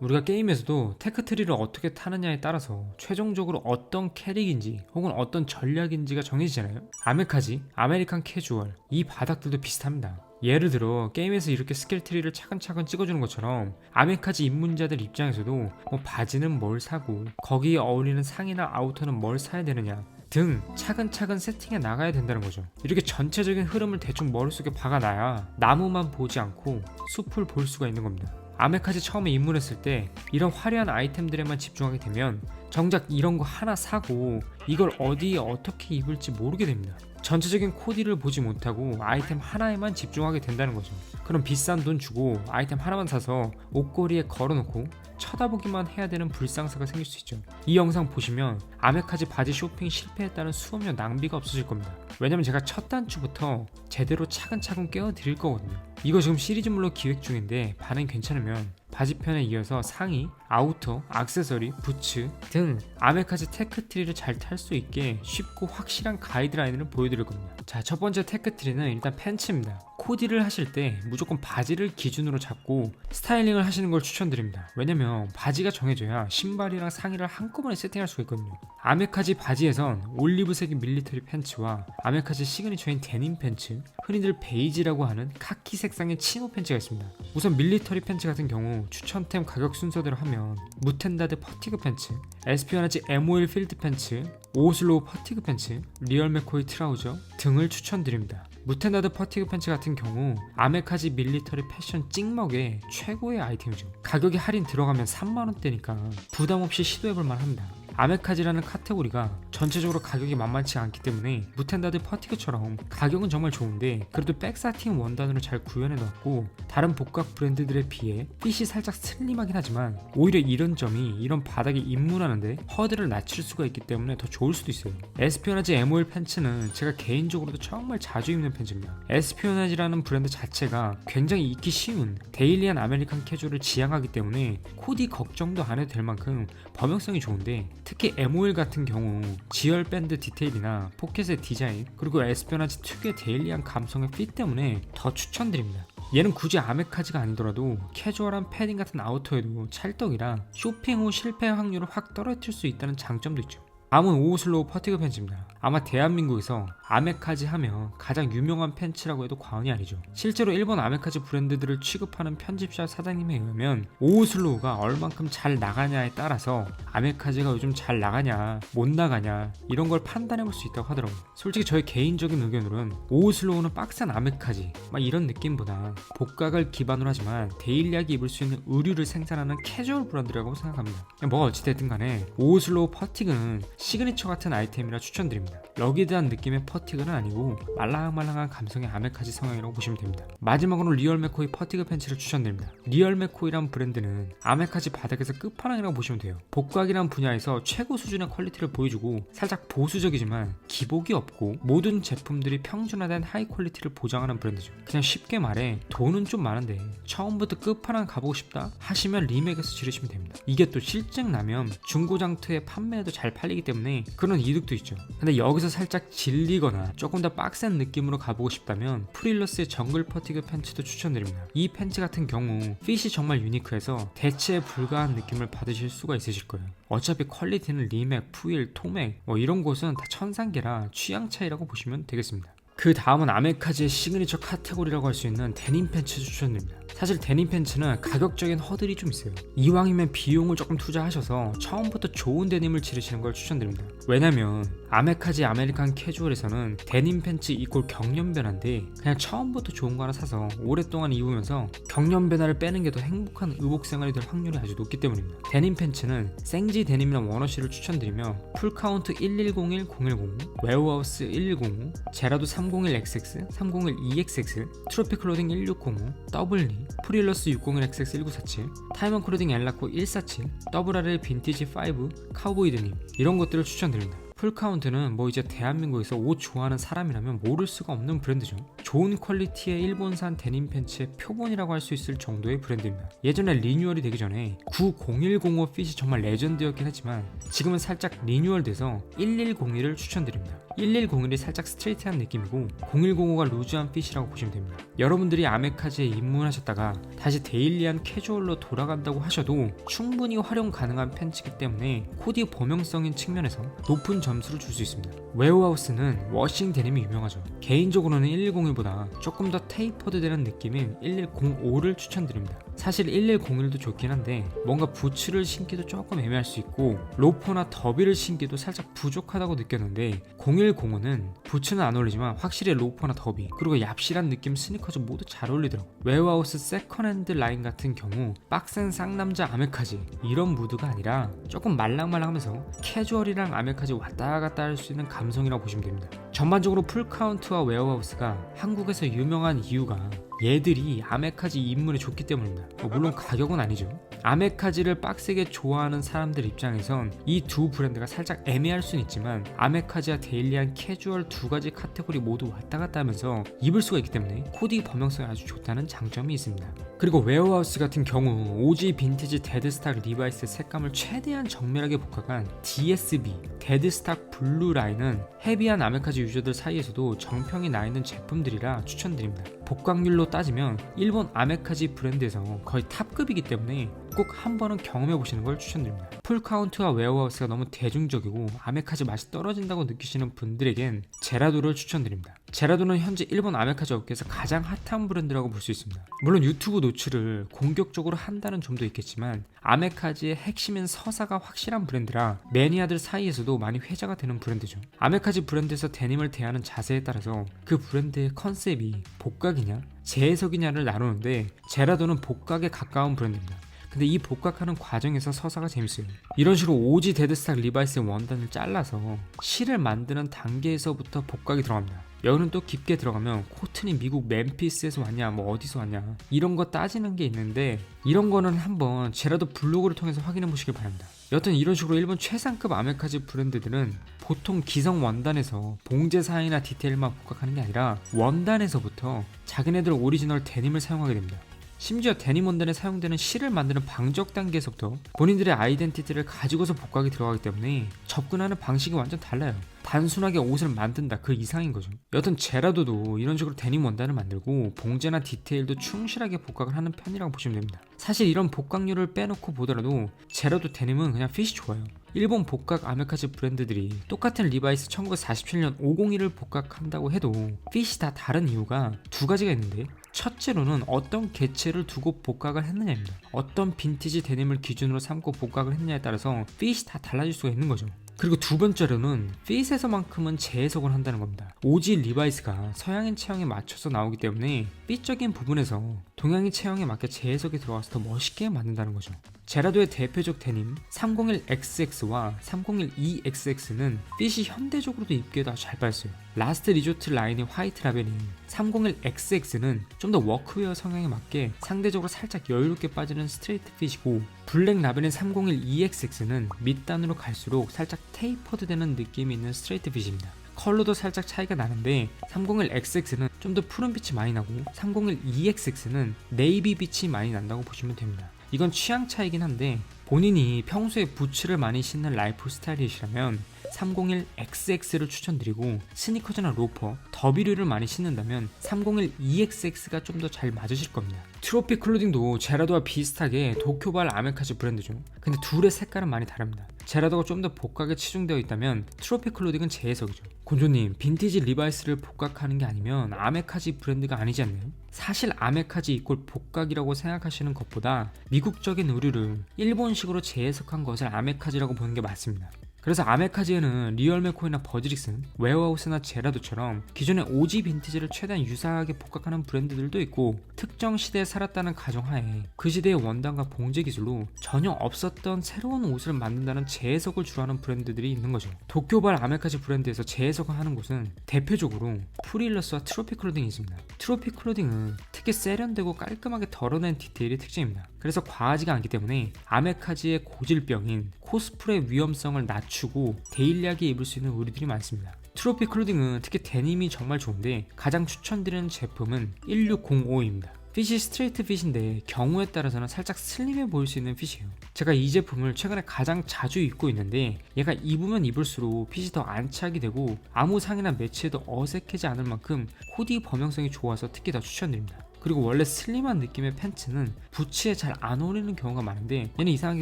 우리가 게임에서도 테크트리를 어떻게 타느냐에 따라서 최종적으로 어떤 캐릭인지 혹은 어떤 전략인지가 정해지잖아요. 아메카지, 아메리칸 캐주얼, 이 바닥들도 비슷합니다. 예를 들어 게임에서 이렇게 스킬트리를 차근차근 찍어주는 것처럼 아메카지 입문자들 입장에서도 뭐 바지는 뭘 사고 거기에 어울리는 상의나 아우터는 뭘 사야 되느냐 등 차근차근 세팅해 나가야 된다는 거죠. 이렇게 전체적인 흐름을 대충 머릿속에 박아놔야 나무만 보지 않고 숲을 볼 수가 있는 겁니다. 아메카지 처음에 입문했을 때 이런 화려한 아이템들에만 집중하게 되면 정작 이런 거 하나 사고 이걸 어디에 어떻게 입을지 모르게 됩니다. 전체적인 코디를 보지 못하고 아이템 하나에만 집중하게 된다는 거죠. 그럼 비싼 돈 주고 아이템 하나만 사서 옷걸이에 걸어놓고 쳐다보기만 해야 되는 불상사가 생길 수 있죠. 이 영상 보시면 아메카지 바지 쇼핑 실패했다는 수없는 낭비가 없어질 겁니다. 왜냐면 제가 첫 단추부터 제대로 차근차근 깨워드릴 거거든요. 이거 지금 시리즈물로 기획 중인데 반응 괜찮으면 바지편에 이어서 상의, 아우터, 액세서리, 부츠 등 아메카지 테크트리를 잘 탈 수 있게 쉽고 확실한 가이드라인을 보여드릴 겁니다. 자, 첫 번째 테크트리는 일단 팬츠입니다. 코디를 하실 때 무조건 바지를 기준으로 잡고 스타일링을 하시는 걸 추천드립니다. 왜냐면 바지가 정해져야 신발이랑 상의를 한꺼번에 세팅할 수가 있거든요. 아메카지 바지에선 올리브색의 밀리터리 팬츠와 아메카지 시그니처인 데님 팬츠, 흔히들 베이지라고 하는 카키 색상의 치노 팬츠가 있습니다. 우선 밀리터리 팬츠 같은 경우 추천템 가격 순서대로 하면 무텐다드 퍼티그 팬츠, 에스피어나지 M5일 필드 팬츠, 오슬로우 퍼티그 팬츠, 리얼 맥코이 트라우저 등을 추천드립니다. 무텐다드 퍼티그 팬츠 같은 경우 아메카지 밀리터리 패션 찍먹의 최고의 아이템이죠. 가격이 할인 들어가면 3만원대니까 부담없이 시도해볼만 합니다. 아메카지라는 카테고리가 전체적으로 가격이 만만치 않기 때문에 무텐다드 퍼티그처럼 가격은 정말 좋은데 그래도 백사틴 원단으로 잘 구현해 놨고 다른 복각 브랜드들에 비해 핏이 살짝 슬림하긴 하지만 오히려 이런 점이 이런 바닥에 입문하는데 허들을 낮출 수가 있기 때문에 더 좋을 수도 있어요. 에스피어나지 M5일 팬츠는 제가 개인적으로도 정말 자주 입는 팬츠입니다. 에스피어나지라는 브랜드 자체가 굉장히 입기 쉬운 데일리한 아메리칸 캐주얼을 지향하기 때문에 코디 걱정도 안 해도 될 만큼 범용성이 좋은데 특히 M5일 같은 경우 지열 밴드 디테일이나 포켓의 디자인 그리고 에스피어나지 특유의 데일리한 감성의 핏 때문에 더 추천드립니다. 얘는 굳이 아메카지가 아니더라도 캐주얼한 패딩 같은 아우터에도 찰떡이라 쇼핑 후 실패 확률을 확 떨어뜨릴 수 있다는 장점도 있죠. 다음은 오슬로우 퍼티그 팬츠입니다. 아마 대한민국에서 아메카지 하면 가장 유명한 팬츠라고 해도 과언이 아니죠. 실제로 일본 아메카지 브랜드들을 취급하는 편집샵 사장님에 의하면 오슬로우가 얼만큼 잘 나가냐에 따라서 아메카지가 요즘 잘 나가냐 못 나가냐 이런 걸 판단해 볼 수 있다고 하더라고요. 솔직히 저의 개인적인 의견으로는 오슬로우는 빡센 아메카지 막 이런 느낌보다 복각을 기반으로 하지만 데일리하게 입을 수 있는 의류를 생산하는 캐주얼 브랜드라고 생각합니다. 뭐가 어찌됐든 간에 오슬로우 퍼티그는 시그니처 같은 아이템이라 추천드립니다. 러기드한 느낌의 퍼티그는 아니고 말랑말랑한 감성의 아메카지 성향이라고 보시면 됩니다. 마지막으로 리얼 맥코이 퍼티그 팬츠를 추천드립니다. 리얼 맥코이란 브랜드는 아메카지 바닥에서 끝판왕이라고 보시면 돼요. 복각이란 분야에서 최고 수준의 퀄리티를 보여주고 살짝 보수적이지만 기복이 없고 모든 제품들이 평준화된 하이 퀄리티를 보장하는 브랜드죠. 그냥 쉽게 말해 돈은 좀 많은데 처음부터 끝판왕 가보고 싶다 하시면 리맥에서 지르시면 됩니다. 이게 또 실증 나면 중고장터에 판매해도 잘 팔리기 때문에 그런 이득도 있죠. 근데 여기서 살짝 질리거나 조금 더 빡센 느낌으로 가보고 싶다면 프릴러스의 정글 퍼티그 팬츠도 추천드립니다. 이 팬츠 같은 경우 핏이 정말 유니크해서 대체에 불가한 느낌을 받으실 수가 있으실 거예요. 어차피 퀄리티는 리맥, 푸일, 토맥 이런 곳은 다 천상계라 취향 차이라고 보시면 되겠습니다. 그 다음은 아메카지의 시그니처 카테고리라고 할 수 있는 데님 팬츠 추천드립니다. 사실 데님 팬츠는 가격적인 허들이 좀 있어요. 이왕이면 비용을 조금 투자하셔서 처음부터 좋은 데님을 지르시는 걸 추천드립니다. 왜냐면 아메카지 아메리칸 캐주얼에서는 데님 팬츠 이꼴 경련 변화인데 그냥 처음부터 좋은 거 하나 사서 오랫동안 입으면서 경련 변화를 빼는 게 더 행복한 의복 생활이 될 확률이 아주 높기 때문입니다. 데님 팬츠는 생지 데님이나 워너시를 추천드리며 풀카운트 1101-010, 웨어하우스 1105, 제라도 301XX, 301EXX, 트로피 클로딩 1605, 더블리, 프릴러스 601XX1947, 타이먼 클로딩 엘라코 147, 더블RL 빈티지 5, 카우보이 데님 이런 것들을 추천드립니다. 풀카운트는 뭐 이제 대한민국에서 옷 좋아하는 사람이라면 모를 수가 없는 브랜드죠. 좋은 퀄리티의 일본산 데님 팬츠의 표본이라고 할 수 있을 정도의 브랜드입니다. 예전에 리뉴얼이 되기 전에 90105 핏이 정말 레전드였긴 했지만 지금은 살짝 리뉴얼돼서 1101을 추천드립니다. 1101이 살짝 스트레이트한 느낌이고 0105가 루즈한 핏이라고 보시면 됩니다. 여러분들이 아메카지에 입문하셨다가 다시 데일리한 캐주얼로 돌아간다고 하셔도 충분히 활용 가능한 팬츠이기 때문에 코디 범용성인 측면에서 높은 점수를 줄 수 있습니다. 웨어하우스는 워싱 데님이 유명하죠. 개인적으로는 1101보다 조금 더 테이퍼드 되는 느낌인 1105를 추천드립니다. 사실 1101도 좋긴 한데 뭔가 부츠를 신기도 조금 애매할 수 있고 로퍼나 더비를 신기도 살짝 부족하다고 느꼈는데 0105는 부츠는 안 어울리지만 확실히 로퍼나 더비 그리고 얍실한 느낌 스니커즈 모두 잘 어울리더라고. 웨어하우스 세컨핸드 라인 같은 경우 빡센 쌍남자 아메카지 이런 무드가 아니라 조금 말랑말랑하면서 캐주얼이랑 아메카지 왔다 갔다 할 수 있는 감성이라고 보시면 됩니다. 전반적으로 풀카운트와 웨어하우스가 한국에서 유명한 이유가 얘들이 아메카지 입문에 좋기 때문입니다. 물론 가격은 아니죠. 아메카지를 빡세게 좋아하는 사람들 입장에선 이 두 브랜드가 살짝 애매할 수는 있지만 아메카지와 데일리한 캐주얼 두 가지 카테고리 모두 왔다 갔다 하면서 입을 수가 있기 때문에 코디 범용성이 아주 좋다는 장점이 있습니다. 그리고 웨어하우스 같은 경우 OG 빈티지 데드스탁 리바이스 색감을 최대한 정밀하게 복각한 DSB 데드스탁 블루 라인은 헤비한 아메카지 유저들 사이에서도 정평이 나 있는 제품들이라 추천드립니다. 복각률로 따지면 일본 아메카지 브랜드에서 거의 탑급이기 때문에 꼭 한 번은 경험해 보시는 걸 추천드립니다. 풀카운트와 웨어하우스가 너무 대중적이고 아메카지 맛이 떨어진다고 느끼시는 분들에겐 제라도를 추천드립니다. 제라도는 현재 일본 아메카지 업계에서 가장 핫한 브랜드라고 볼 수 있습니다. 물론 유튜브 노출을 공격적으로 한다는 점도 있겠지만 아메카지의 핵심인 서사가 확실한 브랜드라 매니아들 사이에서도 많이 회자가 되는 브랜드죠. 아메카지 브랜드에서 데님을 대하는 자세에 따라서 그 브랜드의 컨셉이 복각이냐 재해석이냐를 나누는데 제라도는 복각에 가까운 브랜드입니다. 근데 이 복각하는 과정에서 서사가 재밌어요. 이런 식으로 오지 데드스탁 리바이스의 원단을 잘라서 실을 만드는 단계에서부터 복각이 들어갑니다. 여기는 또 깊게 들어가면 코튼이 미국 멤피스에서 왔냐 뭐 어디서 왔냐 이런 거 따지는 게 있는데 이런 거는 한번 제라도 블로그를 통해서 확인해 보시길 바랍니다. 여튼 이런 식으로 일본 최상급 아메카지 브랜드들은 보통 기성 원단에서 봉제 사이나 디테일만 복각하는 게 아니라 원단에서부터 자기네들 오리지널 데님을 사용하게 됩니다. 심지어 데님 원단에 사용되는 실을 만드는 방적 단계에서부터 본인들의 아이덴티티를 가지고서 복각이 들어가기 때문에 접근하는 방식이 완전 달라요. 단순하게 옷을 만든다 그 이상인 거죠. 여튼 제라도도 이런 식으로 데님 원단을 만들고 봉제나 디테일도 충실하게 복각을 하는 편이라고 보시면 됩니다. 사실 이런 복각률을 빼놓고 보더라도 제라도 데님은 그냥 핏이 좋아요. 일본 복각 아메카지 브랜드들이 똑같은 리바이스 1947년 501을 복각한다고 해도 핏이 다 다른 이유가 두 가지가 있는데 첫째로는 어떤 개체를 두고 복각을 했느냐입니다. 어떤 빈티지 데님을 기준으로 삼고 복각을 했느냐에 따라서 핏이 다 달라질 수가 있는 거죠. 그리고 두 번째로는 핏에서만큼은 재해석을 한다는 겁니다. 오지 리바이스가 서양인 체형에 맞춰서 나오기 때문에 핏적인 부분에서 동양인 체형에 맞게 재해석이 들어가서 더 멋있게 만든다는 거죠. 제라도의 대표적 데님 301XX와 301EXX는 핏이 현대적으로도 입기에도 아주 잘 빠졌어요. 라스트 리조트 라인의 화이트 라벨인 301XX는 좀 더 워크웨어 성향에 맞게 상대적으로 살짝 여유롭게 빠지는 스트레이트 핏이고 블랙 라벨인 301EXX는 밑단으로 갈수록 살짝 테이퍼드 되는 느낌이 있는 스트레이트 핏입니다. 컬러도 살짝 차이가 나는데 301XX는 좀 더 푸른 빛이 많이 나고 301EXX는 네이비 빛이 많이 난다고 보시면 됩니다. 이건 취향 차이긴 한데 본인이 평소에 부츠를 많이 신는 라이프 스타일이시라면 301XX를 추천드리고 스니커즈나 로퍼, 더비류를 많이 신는다면 301EXX가 좀 더 잘 맞으실 겁니다. 트로피 클로딩도 제라도와 비슷하게 도쿄발 아메카지 브랜드죠. 근데 둘의 색깔은 많이 다릅니다. 제라도가 좀 더 복각에 치중되어 있다면 트로피 클로딩은 재해석이죠. 곤조님, 빈티지 리바이스를 복각하는 게 아니면 아메카지 브랜드가 아니지 않나요? 사실 아메카지 이꼴 복각이라고 생각하시는 것보다 미국적인 의류를 일본식으로 재해석한 것을 아메카지라고 보는 게 맞습니다. 그래서 아메카지에는 리얼 맥코이나 버즈릭슨, 웨어하우스나 제라도처럼 기존의 오지 빈티지를 최대한 유사하게 복각하는 브랜드들도 있고 특정 시대에 살았다는 가정하에 그 시대의 원단과 봉제 기술로 전혀 없었던 새로운 옷을 만든다는 재해석을 주로하는 브랜드들이 있는 거죠. 도쿄발 아메카지 브랜드에서 재해석을 하는 곳은 대표적으로 프릴러스와 트로피 클로딩이 있습니다. 트로피 클로딩은 특히 세련되고 깔끔하게 덜어낸 디테일이 특징입니다. 그래서 과하지가 않기 때문에 아메카지의 고질병인 코스프레 위험성을 낮추고 데일리하게 입을 수 있는 의류들이 많습니다. 트로피 클로딩은 특히 데님이 정말 좋은데 가장 추천드리는 제품은 1605입니다. 핏이 스트레이트 핏인데 경우에 따라서는 살짝 슬림해 보일 수 있는 핏이에요. 제가 이 제품을 최근에 가장 자주 입고 있는데 얘가 입으면 입을수록 핏이 더 안착이 되고 아무 상이나 매치해도 어색하지 않을 만큼 코디 범용성이 좋아서 특히 더 추천드립니다. 그리고 원래 슬림한 느낌의 팬츠는 부츠에 잘 안 어울리는 경우가 많은데 얘는 이상하게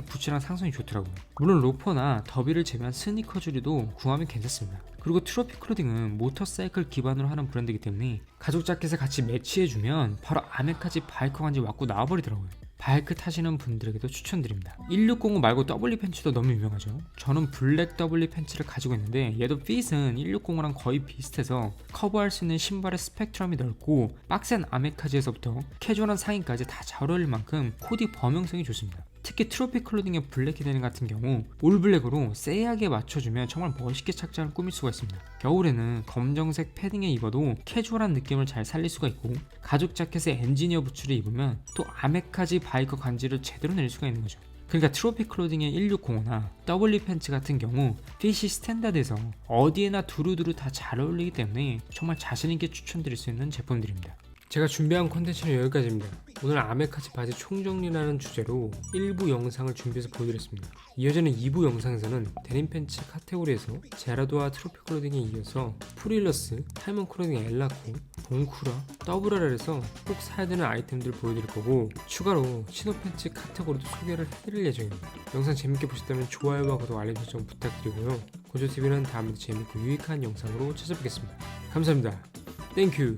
부츠랑 상성이 좋더라고요. 물론 로퍼나 더비를 제외한 스니커 줄이도 구하면 괜찮습니다. 그리고 트로피 클로딩은 모터사이클 기반으로 하는 브랜드이기 때문에 가죽 자켓에 같이 매치해주면 바로 아메카지 바이커 간지 맞고 나와버리더라고요. 바이크 타시는 분들에게도 추천드립니다. 1605 말고 더블리 팬츠도 너무 유명하죠. 저는 블랙 더블리 팬츠를 가지고 있는데 얘도 핏은 1605랑 거의 비슷해서 커버할 수 있는 신발의 스펙트럼이 넓고 빡센 아메카지에서부터 캐주얼한 상의까지 다 잘 어울릴 만큼 코디 범용성이 좋습니다. 특히 트로피 클로딩의 블랙 히든 같은 경우 올 블랙으로 세이하게 맞춰주면 정말 멋있게 착장을 꾸밀 수가 있습니다. 겨울에는 검정색 패딩에 입어도 캐주얼한 느낌을 잘 살릴 수가 있고 가죽 자켓에 엔지니어 부츠를 입으면 또 아메카지 바이커 간지를 제대로 낼 수가 있는 거죠. 그러니까 트로피 클로딩의 1605나 더블리 팬츠 같은 경우 핏이 스탠다드해서 어디에나 두루두루 다 잘 어울리기 때문에 정말 자신있게 추천드릴 수 있는 제품들입니다. 제가 준비한 콘텐츠는 여기까지입니다. 오늘 아메카지 바지 총정리라는 주제로 1부 영상을 준비해서 보여드렸습니다. 이어지는 2부 영상에서는 데님 팬츠 카테고리에서 제라도와 트로피 클로딩에 이어서 프릴러스, 하이먼 클로딩 엘라코, 봉쿠라, 더블R에서 꼭 사야 되는 아이템들 보여드릴 거고 추가로 치노 팬츠 카테고리도 소개를 해드릴 예정입니다. 영상 재밌게 보셨다면 좋아요와 구독, 알림 설정 부탁드리고요. 고조TV는 다음에도 재밌고 유익한 영상으로 찾아뵙겠습니다. 감사합니다. 땡큐.